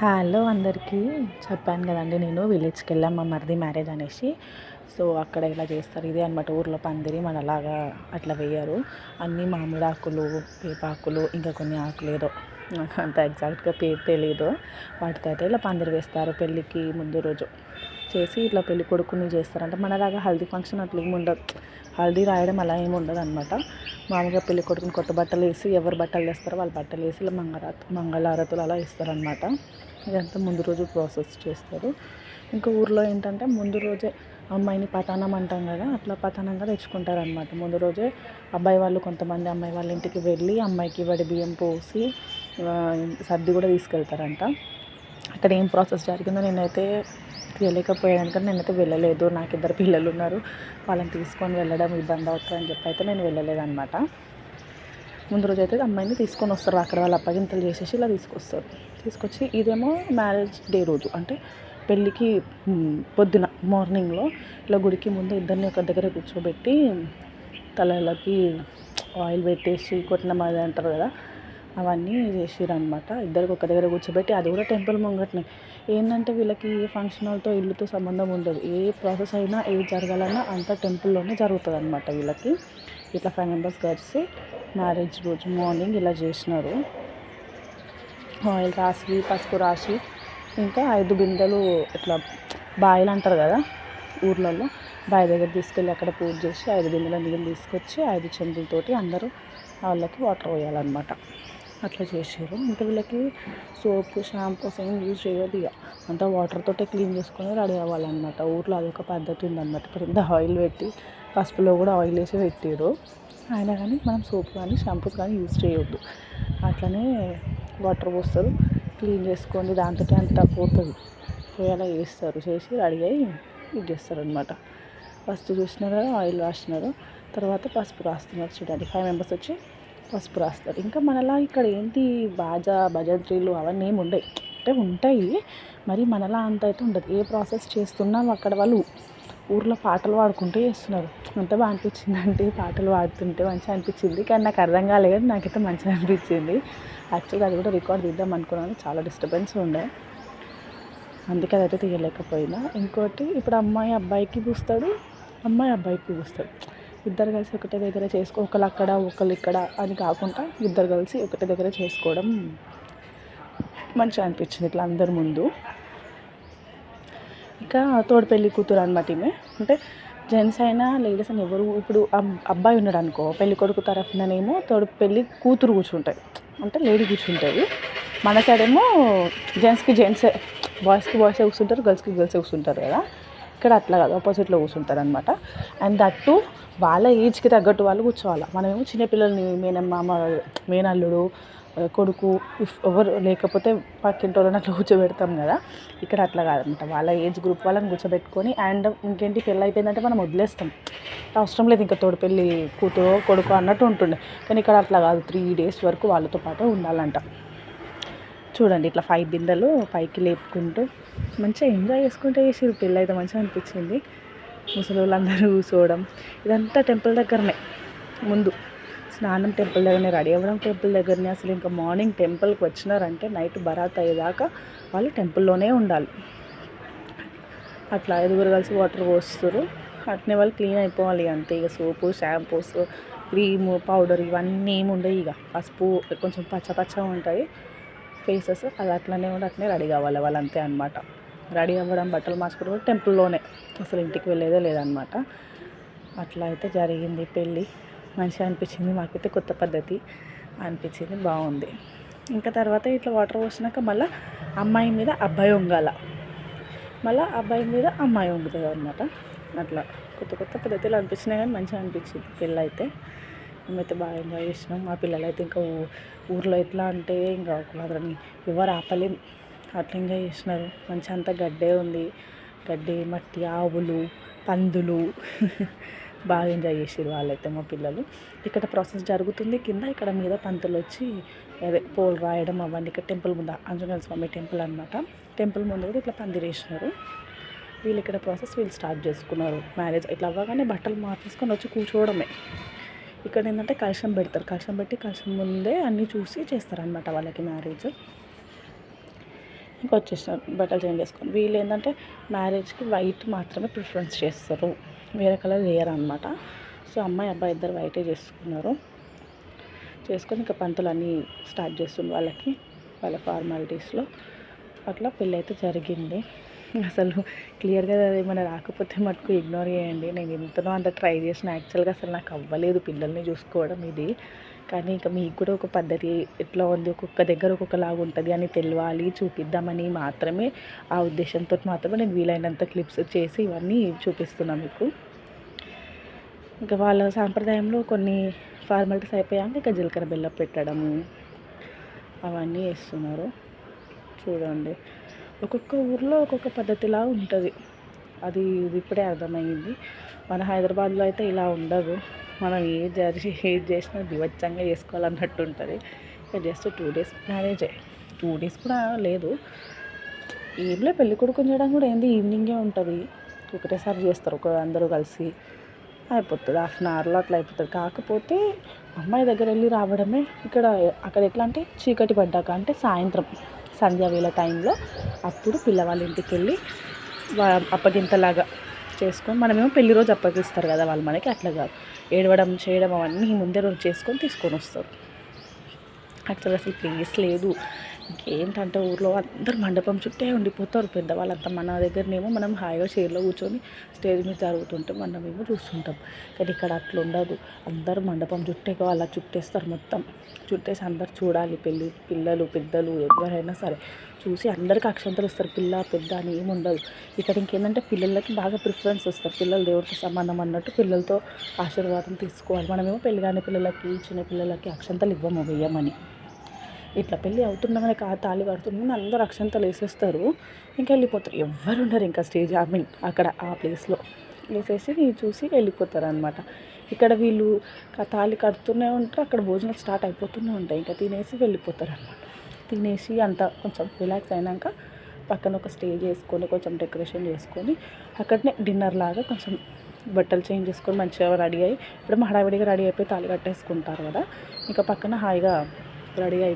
Hello అందరికీ. చెప్పాను కదండి, నేను విలేజ్కి వెళ్ళాం మా మరిది మ్యారేజ్ అనేసి. సో అక్కడ ఇలా చేస్తారు, ఇదే అనమాట ఊర్లో పందిరి. మనలాగా అట్లా వేయరు, అన్నీ మామిడాకులు, వేపాకులు, ఇంకా కొన్ని ఆకులు ఏదో నాకు అంత ఎగ్జాక్ట్గా పేరు తెలీదు. వాటితో అయితే ఇలా పందిరి వేస్తారు పెళ్ళికి ముందు రోజు చేసి ఇట్లా పెళ్ళి కొడుకుని చేస్తారంట. మనలాగా హల్దీ ఫంక్షన్ అట్లా ఏమి ఉండదు, హల్దీ రాయడం అలా ఏమి ఉండదు అనమాట. మామూలుగా పెళ్ళి కొడుకుని కొత్త బట్టలు వేసి ఎవరు బట్టలు వేస్తారో వాళ్ళ బట్టలు వేసి ఇలా మంగళారతులు అలా ఇస్తారనమాట. ఇదంతా ముందు రోజు ప్రాసెస్ చేస్తారు. ఇంకా ఊర్లో ఏంటంటే ముందు రోజే అమ్మాయిని పతానం అంటాం కదా, అట్లా పతానంగా తెచ్చుకుంటారనమాట. ముందు రోజే అబ్బాయి వాళ్ళు కొంతమంది అమ్మాయి వాళ్ళ ఇంటికి వెళ్ళి అమ్మాయికి వడి బియ్యం పోసి సర్ది కూడా తీసుకెళ్తారంట. అక్కడ ఏం ప్రాసెస్ జరిగిందో నేనైతే తెలియకపోయాను, కానీ నేనైతే వెళ్ళలేదు. నాకు 2 పిల్లలు ఉన్నారు, వాళ్ళని తీసుకొని వెళ్ళడం ఇబ్బంది అవుతుందని చెప్పి అయితే నేను వెళ్ళలేదన్నమాట. ముందు రోజు అయితే అమ్మాయిని తీసుకొని వస్తారు, అక్కడ వాళ్ళు అప్పగింతలు చేసేసి ఇలా తీసుకొచ్చి ఇదేమో మ్యారేజ్ డే రోజు, అంటే పెళ్ళికి పొద్దున మార్నింగ్లో ఇలా గుడికి ముందు ఇద్దరిని ఒక దగ్గర కూర్చోబెట్టి తలలకి ఆయిల్ పెట్టేసి కొట్టిన మాది అంటారు కదా, అవన్నీ చేసిరనమాట. ఇద్దరికి ఒక దగ్గర కూర్చోబెట్టి, అది కూడా టెంపుల్ ముంగట్నే. ఏంటంటే వీళ్ళకి ఏ ఫంక్షన్ హాల్తో ఇల్లుతో సంబంధం ఉండదు, ఏ ప్రాసెస్ అయినా ఏ జరగాలన్నా అంతా టెంపుల్లోనే జరుగుతుంది అనమాట వీళ్ళకి. ఇట్లా 5 మెంబర్స్ కలిసి మ్యారేజ్ రోజు మార్నింగ్ ఇలా చేసినారు. ఆయిల్ రాసి పసుపు రాసి ఇంకా 5 బిందెలు ఇట్లా బాయిలు అంటారు కదా ఊర్లలో, బావి దగ్గర తీసుకెళ్ళి అక్కడ పూజ చేసి 5 బిందెల నీళ్ళు తీసుకొచ్చి 5 చెంబులతోటి అందరూ వాళ్ళకి వాటర్ పోయాలన్నమాట. అట్లా చేసారు. ఇంకా వీళ్ళకి సోపు షాంపూస్ ఏం యూజ్ చేయదు, ఇక అంతా వాటర్తోటే క్లీన్ చేసుకొని రెడీ అవ్వాలన్నమాట. ఊర్లో అదొక పద్ధతి ఉందన్నమాట. ఇప్పుడు ఆయిల్ పెట్టి పసుపులో కూడా ఆయిల్ వేసి పెట్టారు, అయినా కానీ మనం సోప్ కానీ షాంపూస్ కానీ యూజ్ చేయొద్దు. అట్లనే వాటర్ పోస్తారు, క్లీన్ చేసుకొని దాంతో అంతా పోయేలా చేస్తారు. చేసి రెడీ అయ్యి ఇది చేస్తారనమాట. ఫస్ట్ చూసినారు ఆయిల్ రాసినారు, తర్వాత పసుపు రాస్తున్నారు. చూడండి 5 మెంబర్స్ వచ్చి పసుపు రాస్తారు. ఇంకా మనలా ఇక్కడ ఏంటి భజంత్రీలు అవన్నీ ఏమి ఉండవు, అంటే ఉంటాయి మరి మనలా అంత అయితే ఉండదు. ఏ ప్రాసెస్ చేస్తున్నాం అక్కడ వాళ్ళు ఊర్లో పాటలు పాడుకుంటూ చేస్తున్నారు. అంత బాగా అనిపించింది, అంటే పాటలు పాడుతుంటే మంచిగా అనిపించింది. కానీ నాకు అర్థం కాలేదు, కానీ నాకైతే మంచిగా అనిపించింది. యాక్చువల్గా అది కూడా రికార్డ్ తీద్దాం అనుకున్నాను, చాలా డిస్టర్బెన్స్ ఉండే, అందుకే అదైతే తీయలేకపోయినా. ఇంకోటి ఇప్పుడు అమ్మాయి అబ్బాయికి పూస్తాడు, అమ్మాయి అబ్బాయికి పూస్తాడు. ఇద్దరు కలిసి ఒకటే దగ్గర ఒకళ్ళు అక్కడ ఒకళ్ళు ఇక్కడ అని కాకుండా ఇద్దరు కలిసి ఒకటే దగ్గర చేసుకోవడం మంచిగా అనిపించింది ఇట్లా అందరి ముందు. ఇంకా తోడు పెళ్ళి కూతురు అనమాట ఈమె. అంటే జెంట్స్ అయినా లేడీస్ అయినా ఎవరు, ఇప్పుడు అబ్బాయి ఉన్నాడు అనుకో, పెళ్ళి కొడుకు తరఫుననేమో తోడు పెళ్ళి కూతురు కూర్చుంటుంది, అంటే లేడీ కూర్చుంటుంది. మన సైడ్ ఏమో జెంట్స్కి జెంట్సే, బాయ్స్కి బాయ్సే కూర్చుంటారు, గర్ల్స్కి గర్ల్సే కూర్చుంటారు కదా. ఇక్కడ అట్లా కాదు, ఆపోజిట్లో కూర్చుంటారు అనమాట. అండ్ దట్టు వాళ్ళ ఏజ్కి తగ్గట్టు వాళ్ళు కూర్చోవాలి. మనమేమో చిన్నపిల్లల్ని మేనల్లుడు కొడుకు ఎవరు లేకపోతే పక్కింటి వాళ్ళని అట్లా కూర్చోబెడతాం కదా. ఇక్కడ అట్లా కాదనమాట, వాళ్ళ ఏజ్ గ్రూప్ వాళ్ళని కూర్చోబెట్టుకొని. అండ్ ఇంకేంటి, పెళ్ళి అయిపోయిందంటే మనం వదిలేస్తాం, అవసరం లేదు ఇంకా తోడు పెళ్ళి కూతురు కొడుకు అన్నట్టు ఉంటుండే. కానీ ఇక్కడ అట్లా కాదు, 3 days వరకు వాళ్ళతో పాటే ఉండాలంట. చూడండి ఇట్లా 5 బిందెలు పైకి లేపుకుంటూ మంచిగా ఎంజాయ్ చేసుకుంటూ చేసారు. పెళ్ళి అయితే మంచిగా అనిపించింది. ముసలి వాళ్ళందరూ కూర్చోవడం, ఇదంతా టెంపుల్ దగ్గరనే. ముందు స్నానం టెంపుల్ దగ్గరనే, రెడీ అవ్వడం టెంపుల్ దగ్గరనే. అసలు ఇంకా మార్నింగ్ టెంపుల్కి వచ్చినారంటే నైట్ బరాత్ అయ్యేదాకా వాళ్ళు టెంపుల్లోనే ఉండాలి. అట్లా 5 కలిసి వాటర్ పోస్తారు. అట్నే వాళ్ళు క్లీన్ అయిపోవాలి అంతే. ఇక సోపు షాంపూస్ క్రీము పౌడర్ ఇవన్నీ ఏమి ఉండవు. ఇక పసుపు కొంచెం పచ్చగా ఉంటాయి ఫేసెస్, అది అట్లనే రెడీ కావాలి వాళ్ళు, అంతే అనమాట. రెడీ అవ్వడం బట్టలు మార్చుకోవడం టెంపుల్లోనే, అసలు ఇంటికి వెళ్ళేదే లేదనమాట. అట్లా అయితే జరిగింది పెళ్ళి. మంచిగా అనిపించింది, మాకైతే కొత్త పద్ధతి అనిపించింది, బాగుంది. ఇంకా తర్వాత ఇట్లా వాటర్ పోసినాక మళ్ళీ అమ్మాయి మీద అబ్బాయి వంగాల, మళ్ళీ అబ్బాయి మీద అమ్మాయి వంగుతుంది అనమాట. అట్లా కొత్త పద్ధతులు అనిపించినాయి, కానీ మంచిగా అనిపించింది పెళ్ళి అయితే. మేమైతే బాగా ఎంజాయ్ చేసినాం. మా పిల్లలు అయితే ఇంకా ఊర్లో ఎట్లా అంటే ఇంకా ఒకళ్ళని ఎవరు ఆపలేం, అట్లా ఎంజాయ్ చేసినారు. మంచిగా అంతా గడ్డే ఉంది, గడ్డి మట్టి ఆవులు పందులు బాగా ఎంజాయ్ చేసారు వాళ్ళైతే మా పిల్లలు. ఇక్కడ ప్రాసెస్ జరుగుతుంది కింద, ఇక్కడ మీద పంతులు వచ్చి అదే పోలు రాయడం అవన్నీ. ఇక్కడ టెంపుల్ ముందు ఆంజనేయ స్వామి టెంపుల్ అనమాట, టెంపుల్ ముందు కూడా ఇట్లా పందిరేసినారు. వీళ్ళు ఇక్కడ ప్రాసెస్ వీళ్ళు స్టార్ట్ చేసుకున్నారు. మ్యారేజ్ ఇట్లా అవ్వగానే బట్టలు మార్చేసుకొని వచ్చి కూర్చోవడమే. ఇక్కడ ఏంటంటే కలశం పెడతారు, కలశం పెట్టి కలశం ముందే అన్నీ చూసి చేస్తారనమాట వాళ్ళకి మ్యారేజ్. ఇంకా వచ్చేసినారు బట్టలు చేంజ్ చేసుకొని. వీళ్ళు ఏంటంటే మ్యారేజ్కి వైట్ మాత్రమే ప్రిఫరెన్స్ చేస్తారు, వేరే కలర్ వేయరు అనమాట. సో అమ్మాయి అబ్బాయి ఇద్దరు వైటే చేసుకున్నారు. చేసుకొని ఇంకా పంతులు అన్నీ స్టార్ట్ చేస్తుంది వాళ్ళకి, వాళ్ళ ఫార్మాలిటీస్లో. అట్లా పెళ్ళి అయితే జరిగింది. అసలు క్లియర్గా ఏమైనా రాకపోతే మటుకు ఇగ్నోర్ చేయండి. నేను ఎంతనో అంత ట్రై చేసిన, యాక్చువల్గా అసలు నాకు అవ్వలేదు పిల్లల్ని చూసుకోవడం ఇది. కానీ ఇంకా మీకు కూడా ఒక పద్ధతి ఎట్లా ఉంది, ఒక్కొక్క దగ్గర ఒక్కొక్కలాగా ఉంటుంది అని తెలియాలి, చూపిద్దామని మాత్రమే, ఆ ఉద్దేశంతో మాత్రమే నేను వీలైనంత క్లిప్స్ చేసి ఇవన్నీ చూపిస్తున్నాను మీకు. ఇంకా వాళ్ళ సాంప్రదాయంలో కొన్ని ఫార్మాలిటీస్ అయిపోయాక ఇంకా జీలకర్ర బెల్లం పెట్టడము అవన్నీ చేస్తున్నారు. చూడండి, ఒక్కొక్క ఊర్లో ఒక్కొక్క పద్ధతిలా ఉంటుంది. అది ఇప్పుడే అర్థమైంది. మన హైదరాబాద్లో అయితే ఇలా ఉండదు. మనం ఏది చేసినా దివచ్చంగా చేసుకోవాలన్నట్టు ఉంటుంది. జస్ట్ 2 days మ్యారేజే, 2 days కూడా లేదు. ఏంలే, పెళ్లి కొడుకుని చేయడం కూడా ఏంది, ఈవినింగే ఉంటుంది. ఒకటేసారి చేస్తారు అందరూ కలిసి, అయిపోతుంది. 1/2 hourలో అట్లా అయిపోతుంది. కాకపోతే అమ్మాయి దగ్గర వెళ్ళి రావడమే. అక్కడ ఎట్లా అంటే చీకటి పడ్డాక, అంటే సాయంత్రం సంధ్యావేళ టైంలో అప్పుడు పిల్లవాళ్ళ ఇంటికి వెళ్ళి అప్పగింతలాగా చేసుకొని, మనమేమో పెళ్లి రోజు అప్పగిస్తారు కదా వాళ్ళు మనకి, అట్లా కాదు, ఏడవడం చేయడం అవన్నీ ముందే రోజు చేసుకొని తీసుకొని వస్తారు. యాక్చువల్గా అసలు ప్లేస్ లేదు. ఇంకేంటంటే ఊర్లో అందరు మండపం చుట్టే ఉండిపోతారు పెద్దవాళ్ళంతా. మన దగ్గరనేమో మనం హాయిగా చైర్లో కూర్చొని స్టేజ్ మీద జరుగుతుంటే మనమేమో చూస్తుంటాం. కానీ ఇక్కడ అట్లా ఉండదు. అందరూ మండపం చుట్టే అలా చుట్టేస్తారు, మొత్తం చుట్టేసి అందరు చూడాలి. పిల్లలు పెద్దలు ఎవరైనా సరే చూసి అందరికీ అక్షంతలు ఇస్తారు. పిల్ల పెద్ద అని ఏమి ఉండదు. ఇక్కడ ఇంకేంటంటే పిల్లలకి బాగా ప్రిఫరెన్స్ ఇస్తారు. పిల్లలు దేవుడితో సంబంధం అన్నట్టు పిల్లలతో ఆశీర్వాదం తీసుకోవాలి. మనమేమో పెళ్లి కాని పిల్లలకి, చిన్న పిల్లలకి అక్షంతలు ఇవ్వము, వేయమని. ఇట్లా పెళ్ళి అవుతుండగానే తాళి కడుతుండగానే అందరూ అక్షంతలు వేసేస్తారు, ఇంకా వెళ్ళిపోతారు. ఎవ్వరు ఉండరు ఇంకా స్టేజ్ అక్కడ ఆ ప్లేస్లో వేసేసి చూసి వెళ్ళిపోతారు అనమాట. ఇక్కడ వీళ్ళు తాళి కడుతూనే ఉంటారు, అక్కడ భోజనాలు స్టార్ట్ అయిపోతూనే ఉంటాయి. ఇంకా తినేసి వెళ్ళిపోతారు అనమాట. తినేసి అంతా కొంచెం రిలాక్స్ అయినాక పక్కన ఒక స్టేజ్ వేసుకొని కొంచెం డెకరేషన్ చేసుకొని అక్కడనే డిన్నర్ లాగా కొంచెం బట్టలు చేంజ్ చేసుకొని మంచిగా రెడీ అయ్యి, ఇప్పుడు హడావిడిగా రెడీ అయిపోయి తాళి కట్టేసుకుంటారు కదా, ఇంకా పక్కన హాయిగా రెడీ అయి